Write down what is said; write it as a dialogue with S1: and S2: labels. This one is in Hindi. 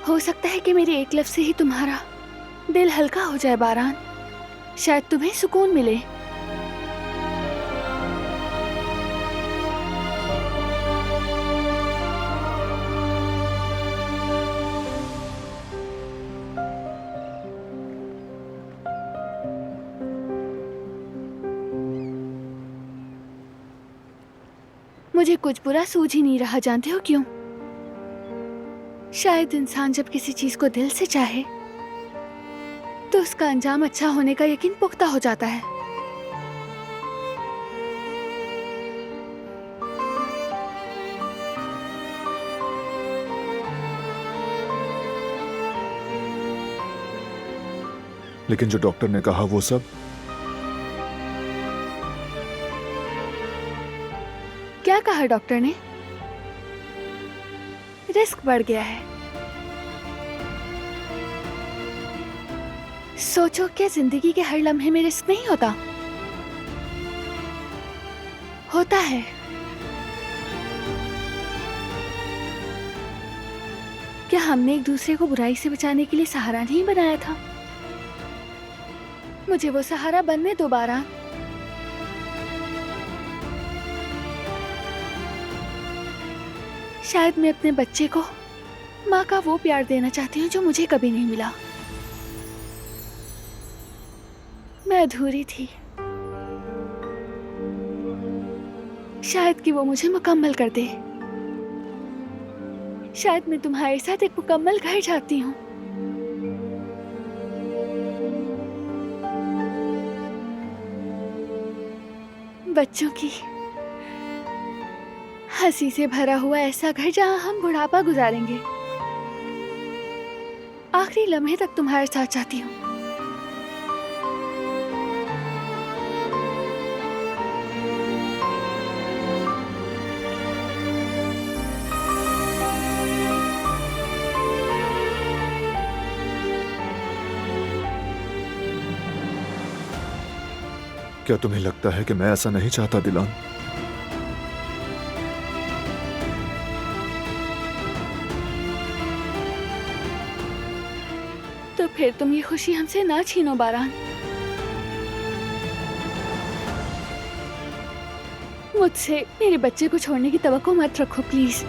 S1: हो सकता है कि मेरे एक लफ्ज से ही तुम्हारा दिल हल्का हो जाए बारान। शायद तुम्हें सुकून मिले। मुझे कुछ बुरा सूझ ही नहीं रहा, जानते हो क्यों? शायद इंसान जब किसी चीज को दिल से चाहे तो उसका अंजाम अच्छा होने का यकीन पुख्ता हो जाता है।
S2: लेकिन जो डॉक्टर ने कहा वो सब?
S1: क्या कहा डॉक्टर ने? रिस्क बढ़ गया है। सोचो, क्या जिंदगी के हर लम्हे में रिस्क नहीं होता? होता है। क्या हमने एक दूसरे को बुराई से बचाने के लिए सहारा नहीं बनाया था? मुझे वो सहारा बनने दो बारान। शायद मैं अपने बच्चे को माँ का वो प्यार देना चाहती हूँ जो मुझे कभी नहीं मिला। मैं अधूरी थी। शायद कि वो मुझे मुकम्मल कर दे। शायद मैं तुम्हारे साथ एक मुकम्मल घर चाहती हूँ। बच्चों की हंसी से भरा हुआ ऐसा घर जहाँ हम बुढ़ापा गुजारेंगे। आखिरी लम्हे तक तुम्हारे साथ चाहती हूँ।
S2: क्या तुम्हें लगता है कि मैं ऐसा नहीं चाहता दिलान?
S1: तो फिर तुम ये खुशी हमसे ना छीनो बारान। मुझसे मेरे बच्चे को छोड़ने की तवक्को मत रखो प्लीज।